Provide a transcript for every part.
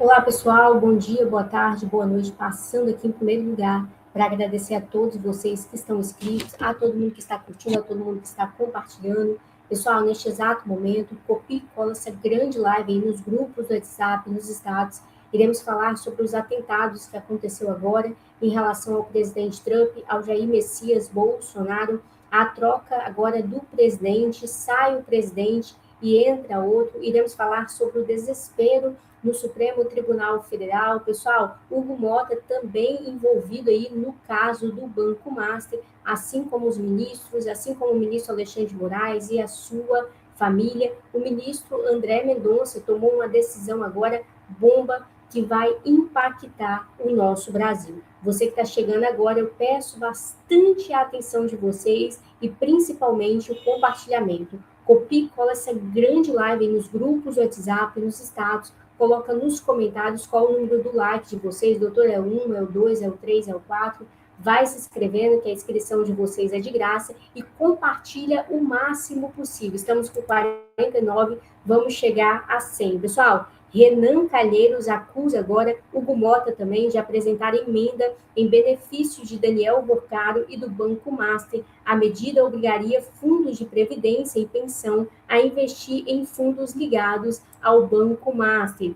Olá, pessoal. Bom dia, boa tarde, boa noite. Passando aqui em primeiro lugar para agradecer a todos vocês que estão inscritos, a todo mundo que está curtindo, a todo mundo que está compartilhando. Pessoal, neste exato momento, copie e cola essa grande live aí nos grupos do WhatsApp, nos estados. Iremos falar sobre os atentados que aconteceu agora em relação ao presidente Trump, ao Jair Messias Bolsonaro, a troca agora do presidente, sai o presidente e entra outro. Iremos falar sobre o desespero no Supremo Tribunal Federal. Pessoal, Hugo Mota também envolvido aí no caso do Banco Master, assim como os ministros, assim como o ministro Alexandre de Moraes e a sua família. O ministro André Mendonça tomou uma decisão agora bomba que vai impactar o nosso Brasil. Você que está chegando agora, eu peço bastante a atenção de vocês e principalmente o compartilhamento. Copie e cola essa grande live nos grupos do WhatsApp, nos estados. Coloca nos comentários qual o número do like de vocês, doutor, é o 1, é o 2, é o 3, é o 4. Vai se inscrevendo, que a inscrição de vocês é de graça, e compartilha o máximo possível. Estamos com 49, vamos chegar a 100. Pessoal, Renan Calheiros acusa agora Hugo Mota também de apresentar emenda em benefício de Daniel Borcaro e do Banco Master. A medida obrigaria fundos de previdência e pensão a investir em fundos ligados ao Banco Master.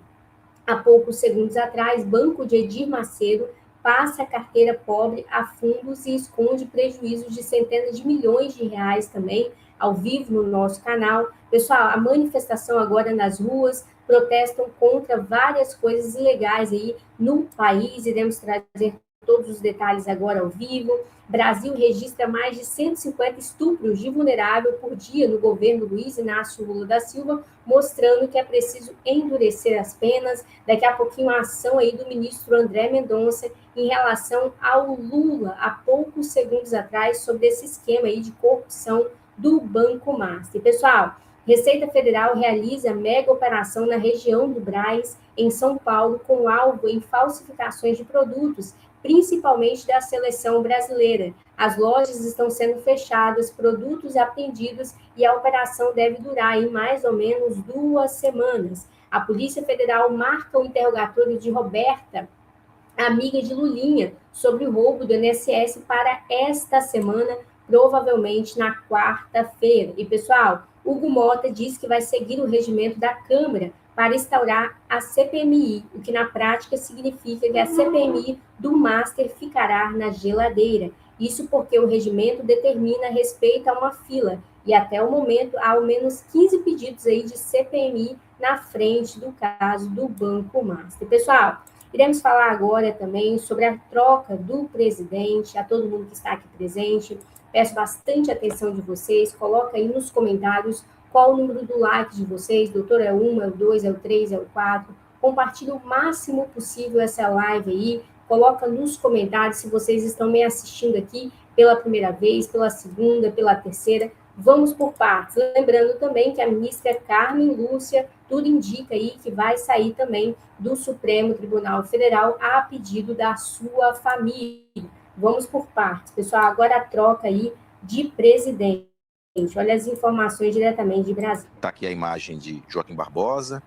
Há poucos segundos atrás, Banco de Edir Macedo passa a carteira pobre a fundos e esconde prejuízos de centenas de milhões de reais também, ao vivo no nosso canal. Pessoal, a manifestação agora nas ruas, protestam contra várias coisas ilegais aí no país, iremos trazer todos os detalhes agora ao vivo. Brasil registra mais de 150 estupros de vulnerável por dia no governo Luiz Inácio Lula da Silva, mostrando que é preciso endurecer as penas. Daqui a pouquinho a ação aí do ministro André Mendonça em relação ao Lula, há poucos segundos atrás, sobre esse esquema aí de corrupção do Banco Master. Pessoal, Receita Federal realiza mega operação na região do Brás, em São Paulo, com alvo em falsificações de produtos, principalmente da seleção brasileira. As lojas estão sendo fechadas, produtos apreendidos e a operação deve durar em mais ou menos 2 semanas. A Polícia Federal marca o interrogatório de Roberta, amiga de Lulinha, sobre o roubo do INSS para esta semana, provavelmente na quarta-feira. E, pessoal, Hugo Mota diz que vai seguir o regimento da Câmara para instaurar a CPMI, o que na prática significa que a CPMI do Master ficará na geladeira. Isso porque o regimento determina respeito a uma fila, e até o momento há ao menos 15 pedidos aí de CPMI na frente do caso do Banco Master. Pessoal, iremos falar agora também sobre a troca do presidente, a todo mundo que está aqui presente. Peço bastante atenção de vocês, coloca aí nos comentários qual o número do like de vocês, doutor, é o 1, é o 2, é o 3, é o 4. Compartilhe o máximo possível essa live aí, coloca nos comentários se vocês estão me assistindo aqui pela primeira vez, pela segunda, pela terceira. Vamos por partes. Lembrando também que a ministra Carmen Lúcia, tudo indica aí que vai sair também do Supremo Tribunal Federal a pedido da sua família. Vamos por partes. Pessoal, agora a troca aí de presidente. Olha as informações diretamente de Brasília. Está aqui a imagem de Joaquim Barbosa,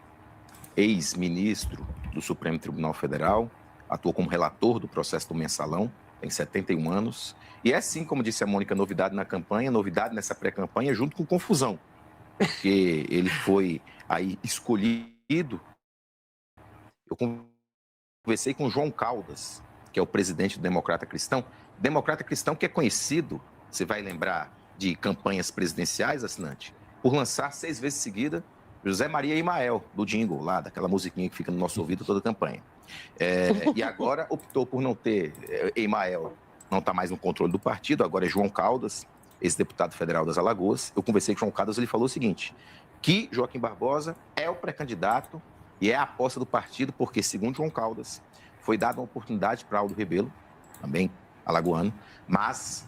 ex-ministro do Supremo Tribunal Federal, atuou como relator do processo do Mensalão, tem 71 anos, e é sim, como disse a Mônica, novidade na campanha, novidade nessa pré-campanha, junto com confusão, porque ele foi aí escolhido. Eu conversei com João Caldas, que é o presidente do Democrata Cristão que é conhecido, você vai lembrar, de campanhas presidenciais, assinante, por lançar 6 vezes seguida José Maria Imael, do jingle lá, daquela musiquinha que fica no nosso ouvido toda a campanha. E agora optou por não ter Imael, não está mais no controle do partido, agora é João Caldas, ex-deputado federal das Alagoas. Eu conversei com João Caldas, ele falou o seguinte, que Joaquim Barbosa é o pré-candidato e é a aposta do partido, porque, segundo João Caldas, foi dada uma oportunidade para Aldo Rebelo, também alagoano, mas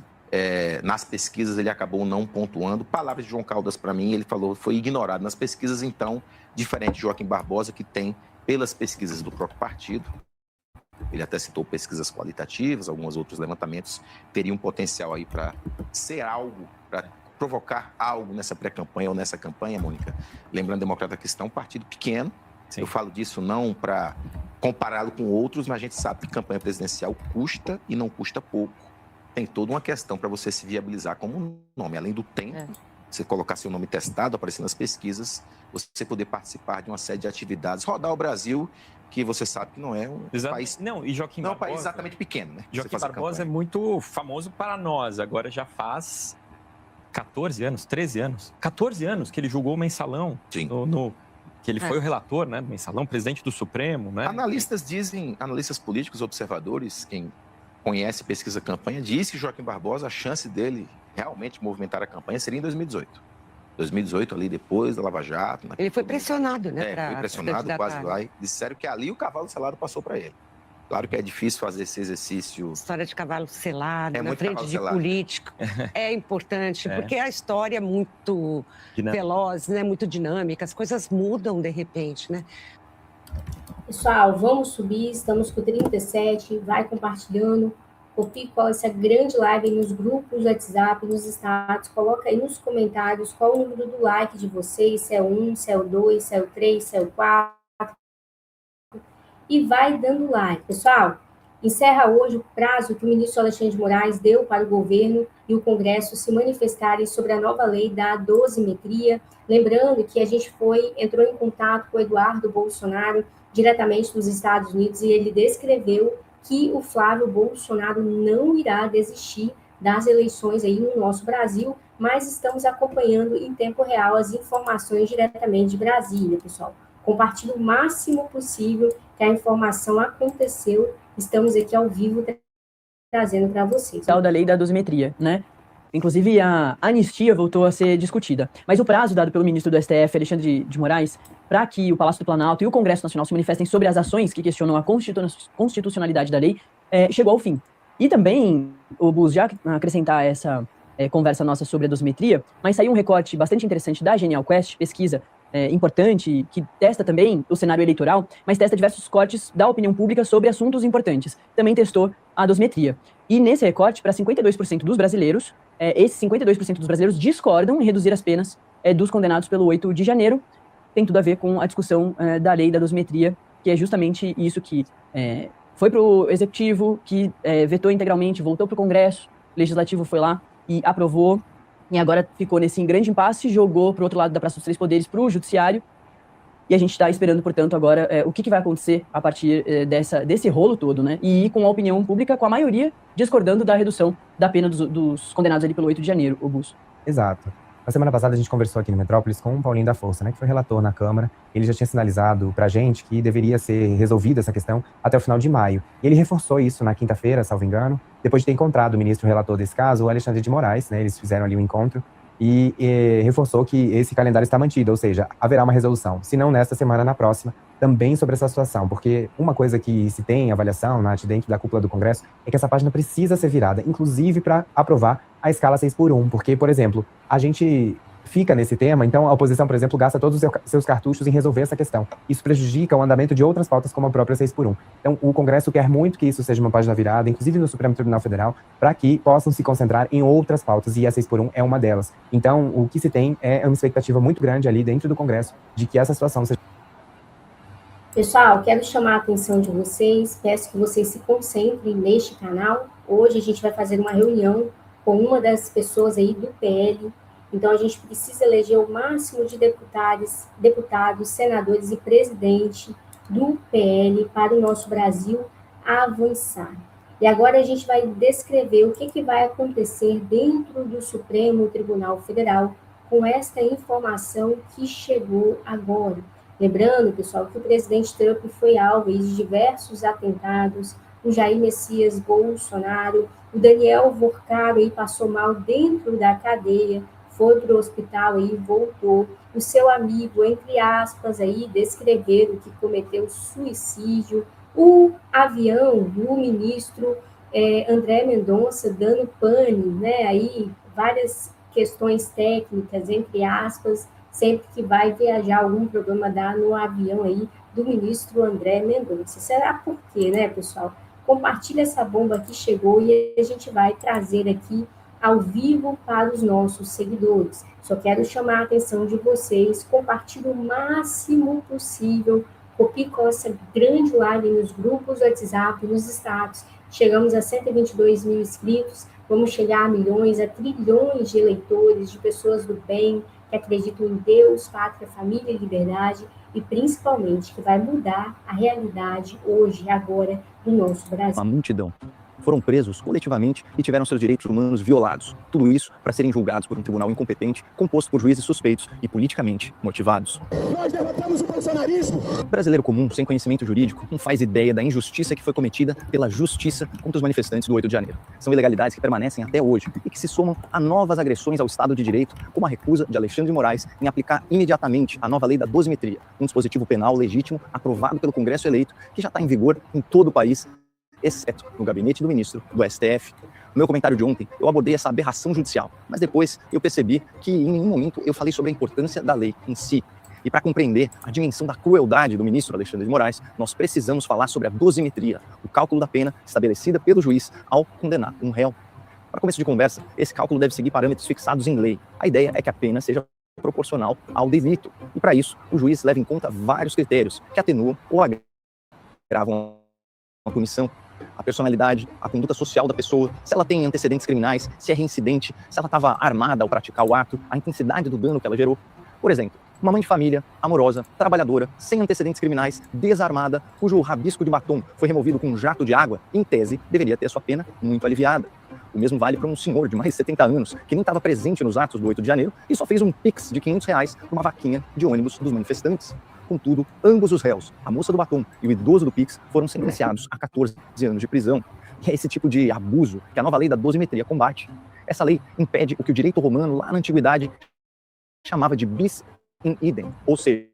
nas pesquisas ele acabou não pontuando. Palavras de João Caldas para mim, ele falou, foi ignorado nas pesquisas, então, diferente de Joaquim Barbosa, que tem, pelas pesquisas do próprio partido, ele até citou pesquisas qualitativas, alguns outros levantamentos, teria um potencial aí para ser algo, para provocar algo nessa pré-campanha ou nessa campanha, Mônica. Lembrando, Democrata Cristão, um partido pequeno. Sim. Eu falo disso não para compará-lo com outros, mas a gente sabe que campanha presidencial custa e não custa pouco. Tem toda uma questão para você se viabilizar como nome, além do tempo, você colocar seu nome testado, aparecer nas pesquisas, você poder participar de uma série de atividades, rodar o Brasil, que você sabe que não é um país... Não, e Joaquim Barbosa, é um país exatamente pequeno, né? Joaquim Barbosa é muito famoso para nós, agora já faz 14 anos, 13 anos, 14 anos que ele julgou o Mensalão, que ele foi o relator, né, do Mensalão, presidente do Supremo, né? Analistas políticos, observadores, quem conhece pesquisa campanha, diz que Joaquim Barbosa, a chance dele realmente movimentar a campanha seria em 2018. 2018, ali depois da Lava Jato. Ele foi pressionado, né? Foi pressionado, quase lá. E disseram que ali o cavalo selado passou para ele. Claro que é difícil fazer esse exercício. História de cavalo selado, na frente de selado. Político. É importante, porque a história é muito veloz, né? Muito dinâmica. As coisas mudam de repente, né? Pessoal, vamos subir, estamos com 37, vai compartilhando, copie e cola essa grande live aí nos grupos do WhatsApp, nos status, coloca aí nos comentários qual o número do like de vocês, se é o 1, se é o 2, se é o 3, se é o 4, e vai dando like. Pessoal, encerra hoje o prazo que o ministro Alexandre de Moraes deu para o governo e o Congresso se manifestarem sobre a nova lei da dosimetria. Lembrando que a gente entrou em contato com o Eduardo Bolsonaro, diretamente dos Estados Unidos, e ele descreveu que o Flávio Bolsonaro não irá desistir das eleições aí no nosso Brasil, mas estamos acompanhando em tempo real as informações diretamente de Brasília, pessoal. Compartilhe o máximo possível que a informação aconteceu. Estamos aqui ao vivo trazendo para vocês. Da lei da dosimetria, né? Inclusive, a anistia voltou a ser discutida. Mas o prazo dado pelo ministro do STF, Alexandre de Moraes, para que o Palácio do Planalto e o Congresso Nacional se manifestem sobre as ações que questionam a constitucionalidade da lei, chegou ao fim. E também, o Bus, já acrescentar essa conversa nossa sobre a dosimetria, mas saiu um recorte bastante interessante da Genial Quest, pesquisa importante, que testa também o cenário eleitoral, mas testa diversos cortes da opinião pública sobre assuntos importantes. Também testou a dosimetria. E nesse recorte, para 52% dos brasileiros, esses 52% dos brasileiros discordam em reduzir as penas dos condenados pelo 8 de janeiro. Tem tudo a ver com a discussão da lei da dosimetria, que é justamente isso que foi para o Executivo, que vetou integralmente, voltou para o Congresso, o Legislativo foi lá e aprovou, e agora ficou nesse grande impasse, jogou para o outro lado da Praça dos Três Poderes, para o Judiciário, e a gente está esperando, portanto, agora o que vai acontecer a partir desse rolo todo, né? E com a opinião pública, com a maioria discordando da redução da pena dos condenados ali pelo 8 de janeiro, o Bus. Exato. Na semana passada a gente conversou aqui no Metrópolis com o Paulinho da Força, né, que foi relator na Câmara. Ele já tinha sinalizado pra gente que deveria ser resolvida essa questão até o final de maio. E ele reforçou isso na quinta-feira, salvo engano, depois de ter encontrado o ministro relator desse caso, o Alexandre de Moraes, né, eles fizeram ali um encontro, e reforçou que esse calendário está mantido, ou seja, haverá uma resolução, se não nesta semana, na próxima, também sobre essa situação, porque uma coisa que se tem em avaliação, Nath, dentro da cúpula do Congresso, é que essa página precisa ser virada, inclusive para aprovar a escala 6x1, porque, por exemplo, a gente fica nesse tema, então a oposição, por exemplo, gasta todos os seus cartuchos em resolver essa questão. Isso prejudica o andamento de outras pautas, como a própria 6x1. Então, o Congresso quer muito que isso seja uma página virada, inclusive no Supremo Tribunal Federal, para que possam se concentrar em outras pautas, e a 6x1 é uma delas. Então, o que se tem é uma expectativa muito grande ali dentro do Congresso de que essa situação seja... Pessoal, quero chamar a atenção de vocês, peço que vocês se concentrem neste canal. Hoje a gente vai fazer uma reunião com uma das pessoas aí do PL. Então, a gente precisa eleger o máximo de deputados, senadores e presidente do PL para o nosso Brasil avançar. E agora a gente vai descrever o que vai acontecer dentro do Supremo Tribunal Federal com esta informação que chegou agora. Lembrando, pessoal, que o presidente Trump foi alvo de diversos atentados, o Jair Messias Bolsonaro, o Daniel Vorcaro aí passou mal dentro da cadeia, foi para o hospital e voltou. O seu amigo, entre aspas, aí, descreveram que cometeu suicídio. O avião do ministro André Mendonça dando pane, né? Aí, várias questões técnicas, entre aspas, sempre que vai viajar, algum problema dá no avião aí do ministro André Mendonça. Será por quê, né, pessoal? Compartilha essa bomba que chegou e a gente vai trazer aqui ao vivo para os nossos seguidores. Só quero chamar a atenção de vocês, compartilhe o máximo possível Copie essa grande live nos grupos, WhatsApp, nos status. Chegamos a 122 mil inscritos, vamos chegar a milhões, a trilhões de eleitores, de pessoas do bem, que acreditam em Deus, pátria, família e liberdade, e principalmente que vai mudar a realidade hoje, agora, do nosso Brasil. A multidão foram presos coletivamente e tiveram seus direitos humanos violados. Tudo isso para serem julgados por um tribunal incompetente, composto por juízes suspeitos e politicamente motivados. Nós derrotamos o bolsonarismo! O brasileiro comum, sem conhecimento jurídico, não faz ideia da injustiça que foi cometida pela justiça contra os manifestantes do 8 de janeiro. São ilegalidades que permanecem até hoje e que se somam a novas agressões ao Estado de Direito, como a recusa de Alexandre de Moraes em aplicar imediatamente a nova lei da dosimetria, um dispositivo penal legítimo aprovado pelo Congresso eleito, que já está em vigor em todo o país, exceto no gabinete do ministro do STF. No meu comentário de ontem, eu abordei essa aberração judicial, mas depois eu percebi que em nenhum momento eu falei sobre a importância da lei em si. E para compreender a dimensão da crueldade do ministro Alexandre de Moraes, nós precisamos falar sobre a dosimetria, o cálculo da pena estabelecida pelo juiz ao condenar um réu. Para começo de conversa, esse cálculo deve seguir parâmetros fixados em lei. A ideia é que a pena seja proporcional ao delito. E para isso, o juiz leva em conta vários critérios que atenuam ou agravam a punição. A personalidade, a conduta social da pessoa, se ela tem antecedentes criminais, se é reincidente, se ela estava armada ao praticar o ato, a intensidade do dano que ela gerou. Por exemplo, uma mãe de família, amorosa, trabalhadora, sem antecedentes criminais, desarmada, cujo rabisco de batom foi removido com um jato de água, em tese, deveria ter sua pena muito aliviada. O mesmo vale para um senhor de mais de 70 anos, que nem estava presente nos atos do 8 de janeiro e só fez um pix de R$500 para uma vaquinha de ônibus dos manifestantes. Contudo, ambos os réus, a moça do batom e o idoso do Pix, foram sentenciados a 14 anos de prisão. E é esse tipo de abuso que a nova lei da dosimetria combate. Essa lei impede o que o direito romano, lá na antiguidade, chamava de bis in idem, ou seja,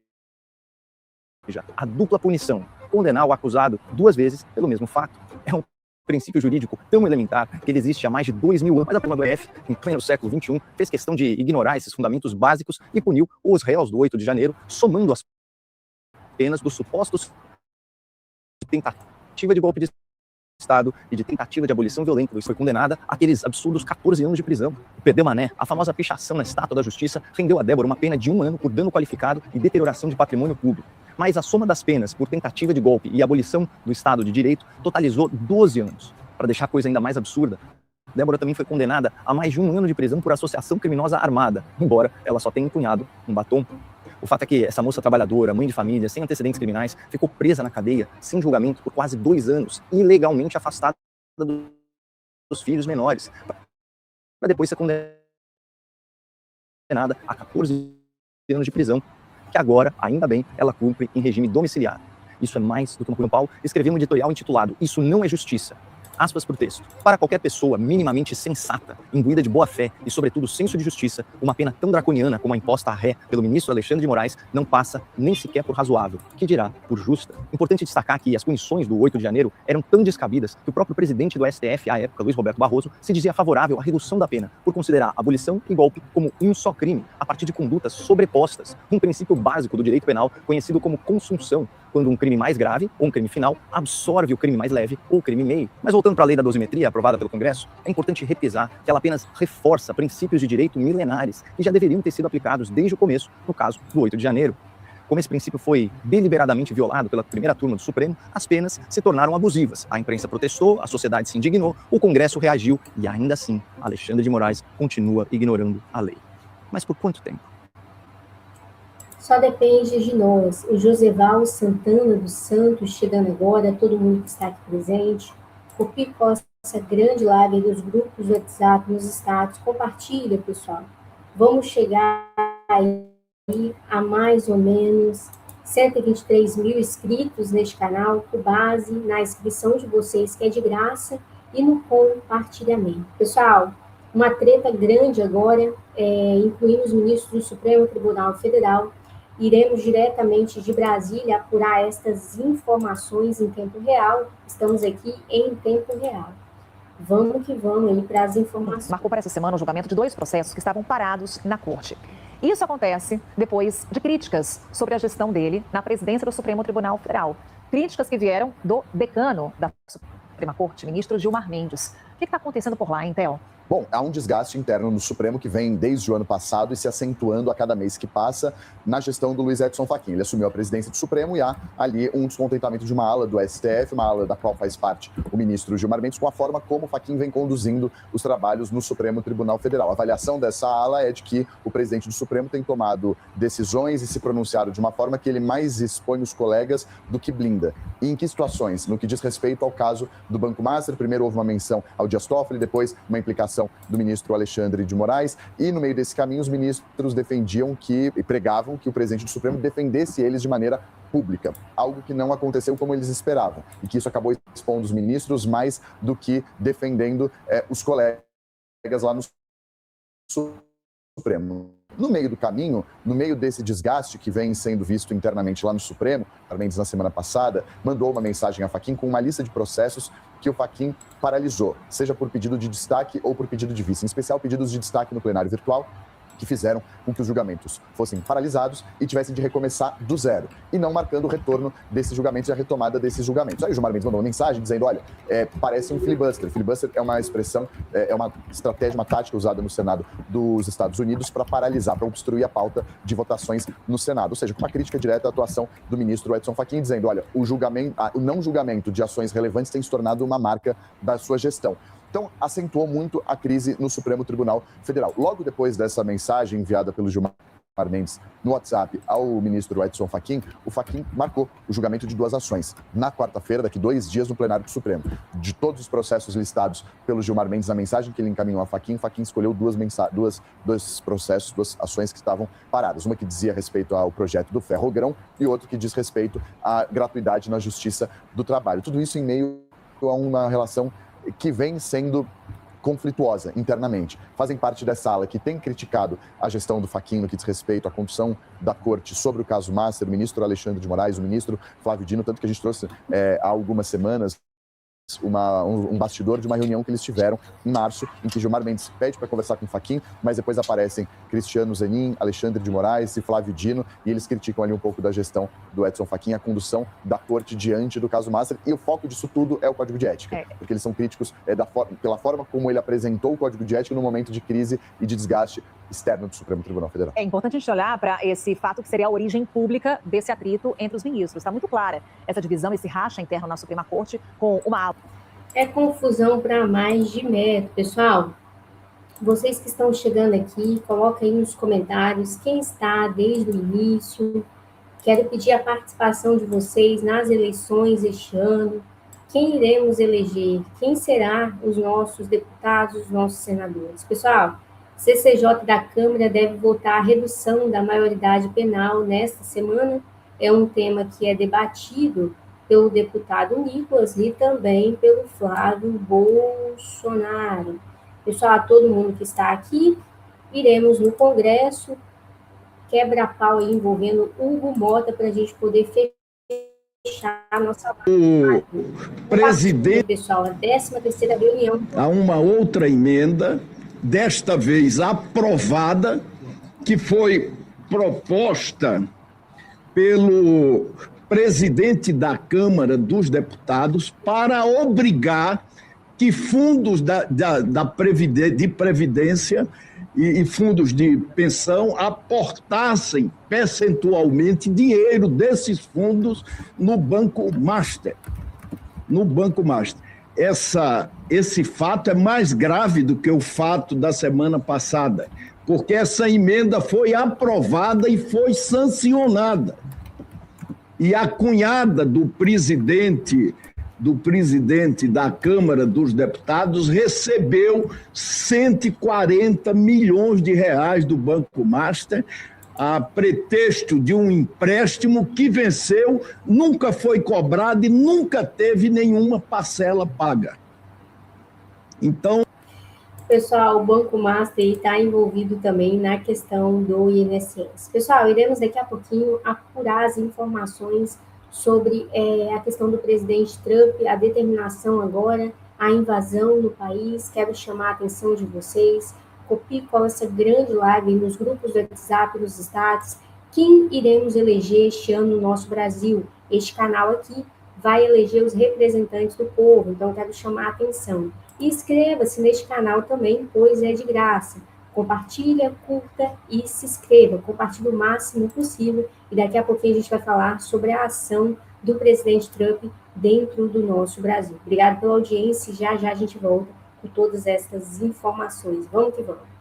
a dupla punição, condenar o acusado 2 vezes pelo mesmo fato. É um princípio jurídico tão elementar que ele existe há mais de 2000 anos, mas a turma do EF, em pleno século XXI, fez questão de ignorar esses fundamentos básicos e puniu os réus do 8 de janeiro, somando as penas dos supostos de tentativa de golpe de Estado e de tentativa de abolição violenta. Isso foi condenada àqueles absurdos 14 anos de prisão. Perdeu Mané, a famosa pichação na estátua da justiça, rendeu a Débora uma pena de 1 ano por dano qualificado e deterioração de patrimônio público. Mas a soma das penas por tentativa de golpe e abolição do Estado de Direito totalizou 12 anos. Para deixar a coisa ainda mais absurda, Débora também foi condenada a mais de 1 ano de prisão por associação criminosa armada, embora ela só tenha empunhado um batom. O fato é que essa moça trabalhadora, mãe de família, sem antecedentes criminais, ficou presa na cadeia, sem julgamento, por quase 2 anos, ilegalmente afastada dos filhos menores, para depois ser condenada a 14 anos de prisão, que agora, ainda bem, ela cumpre em regime domiciliar. Isso é mais do que uma Paulo escreveu um editorial intitulado "Isso não é justiça". Aspas para o texto. Para qualquer pessoa minimamente sensata, imbuída de boa fé e, sobretudo, senso de justiça, uma pena tão draconiana como a imposta à ré pelo ministro Alexandre de Moraes não passa nem sequer por razoável, que dirá por justa. Importante destacar que as punições do 8 de janeiro eram tão descabidas que o próprio presidente do STF, à época, Luiz Roberto Barroso, se dizia favorável à redução da pena, por considerar abolição e golpe como um só crime, a partir de condutas sobrepostas, um princípio básico do direito penal conhecido como consunção, quando um crime mais grave, ou um crime final, absorve o crime mais leve, ou o crime meio. Mas voltando para a lei da dosimetria, aprovada pelo Congresso, é importante repesar que ela apenas reforça princípios de direito milenares que já deveriam ter sido aplicados desde o começo, no caso do 8 de janeiro. Como esse princípio foi deliberadamente violado pela primeira turma do Supremo, as penas se tornaram abusivas. A imprensa protestou, a sociedade se indignou, o Congresso reagiu e, ainda assim, Alexandre de Moraes continua ignorando a lei. Mas por quanto tempo? Só depende de nós. O Joseval Santana dos Santos, chegando agora, todo mundo que está aqui presente. Copie essa grande live dos grupos do WhatsApp, nos status, compartilha, pessoal. Vamos chegar aí a mais ou menos 123 mil inscritos neste canal, com base na inscrição de vocês, que é de graça, e no compartilhamento. Pessoal, uma treta grande agora, incluindo os ministros do Supremo Tribunal Federal. Iremos diretamente de Brasília apurar estas informações em tempo real. Estamos aqui em tempo real. Vamos que vamos aí para as informações. Marcou para essa semana o julgamento de 2 processos que estavam parados na Corte. Isso acontece depois de críticas sobre a gestão dele na presidência do Supremo Tribunal Federal. Críticas que vieram do decano da Suprema Corte, ministro Gilmar Mendes. O que está acontecendo por lá, hein, Theo? Bom, há um desgaste interno no Supremo que vem desde o ano passado e se acentuando a cada mês que passa na gestão do Luiz Edson Fachin. Ele assumiu a presidência do Supremo e há ali um descontentamento de uma ala do STF, uma ala da qual faz parte o ministro Gilmar Mendes, com a forma como o Fachin vem conduzindo os trabalhos no Supremo Tribunal Federal. A avaliação dessa ala é de que o presidente do Supremo tem tomado decisões e se pronunciado de uma forma que ele mais expõe os colegas do que blinda. E em que situações? No que diz respeito ao caso do Banco Master, primeiro houve uma menção ao Dias Toffoli, depois uma implicação do ministro Alexandre de Moraes, e no meio desse caminho os ministros defendiam e pregavam que o presidente do Supremo defendesse eles de maneira pública, algo que não aconteceu como eles esperavam, e que isso acabou expondo os ministros mais do que defendendo os colegas lá no Supremo. No meio do caminho, no meio desse desgaste que vem sendo visto internamente lá no Supremo, Gilmar Mendes, na semana passada, mandou uma mensagem a Fachin com uma lista de processos que o Fachin paralisou, seja por pedido de destaque ou por pedido de vista, em especial pedidos de destaque no plenário virtual, que fizeram com que os julgamentos fossem paralisados e tivessem de recomeçar do zero, e não marcando o retorno desses julgamentos e a retomada desses julgamentos. Aí o Gilmar Mendes mandou uma mensagem dizendo, olha, parece um filibuster. Filibuster é uma expressão, é uma estratégia, uma tática usada no Senado dos Estados Unidos para paralisar, para obstruir a pauta de votações no Senado. Ou seja, com uma crítica direta à atuação do ministro Edson Fachin, dizendo, olha, o não julgamento de ações relevantes tem se tornado uma marca da sua gestão. Então, acentuou muito a crise no Supremo Tribunal Federal. Logo depois dessa mensagem enviada pelo Gilmar Mendes no WhatsApp ao ministro Edson Fachin, o Fachin marcou o julgamento de 2 ações. Na quarta-feira, daqui 2 dias, no plenário do Supremo. De todos os processos listados pelo Gilmar Mendes na mensagem que ele encaminhou a Fachin, Fachin escolheu 2 processos, 2 ações que estavam paradas. Uma que dizia respeito ao projeto do Ferrogrão e outra que diz respeito à gratuidade na Justiça do Trabalho. Tudo isso em meio a uma relação que vem sendo conflituosa internamente. Fazem parte dessa ala que tem criticado a gestão do Fachin no que diz respeito à condução da corte sobre o caso Master, o ministro Alexandre de Moraes, o ministro Flávio Dino, tanto que a gente trouxe há algumas semanas um bastidor de uma reunião que eles tiveram em março, em que Gilmar Mendes pede para conversar com o Fachin, mas depois aparecem Cristiano Zanin, Alexandre de Moraes e Flávio Dino, e eles criticam ali um pouco da gestão do Edson Fachin, a condução da corte diante do caso Master, e o foco disso tudo é o Código de Ética, porque eles são críticos pela forma como ele apresentou o Código de Ética no momento de crise e de desgaste externo do Supremo Tribunal Federal. É importante a gente olhar para esse fato que seria a origem pública desse atrito entre os ministros. Está muito clara essa divisão, esse racha interno na Suprema Corte com uma... É confusão para mais de metro. Pessoal, vocês que estão chegando aqui, coloca aí nos comentários quem está desde o início. Quero pedir a participação de vocês nas eleições este ano. Quem iremos eleger? Quem será os nossos deputados, os nossos senadores? Pessoal, CCJ da Câmara deve votar a redução da maioridade penal nesta semana. É um tema que é debatido pelo deputado Nicolas e também pelo Flávio Bolsonaro. Pessoal, todo mundo que está aqui, iremos no Congresso, quebra-pau aí envolvendo Hugo Mota para a gente poder fechar a nossa live. O presidente... Pessoal, a 13ª reunião. Há uma outra emenda, desta vez aprovada, que foi proposta pelo presidente da Câmara dos Deputados para obrigar que fundos de previdência e fundos de pensão aportassem percentualmente dinheiro desses fundos no Banco Master. No Banco Master. Esse fato é mais grave do que o fato da semana passada, porque essa emenda foi aprovada e foi sancionada. E a cunhada do presidente da Câmara dos Deputados recebeu 140 milhões de reais do Banco Master, a pretexto de um empréstimo que venceu, nunca foi cobrado e nunca teve nenhuma parcela paga. Então... Pessoal, o Banco Master está envolvido também na questão do INSS. Pessoal, iremos daqui a pouquinho apurar as informações sobre a questão do presidente Trump, a determinação agora, a invasão no país. Quero chamar a atenção de vocês. Copie e cola essa grande live nos grupos do WhatsApp, nos estados. Quem iremos eleger este ano no nosso Brasil? Este canal aqui vai eleger os representantes do povo, então quero chamar a atenção. E inscreva-se neste canal também, pois é de graça. Compartilha, curta e se inscreva. Compartilhe o máximo possível. E daqui a pouquinho a gente vai falar sobre a ação do presidente Trump dentro do nosso Brasil. Obrigado pela audiência. Já a gente volta com todas estas informações. Vamos que vamos.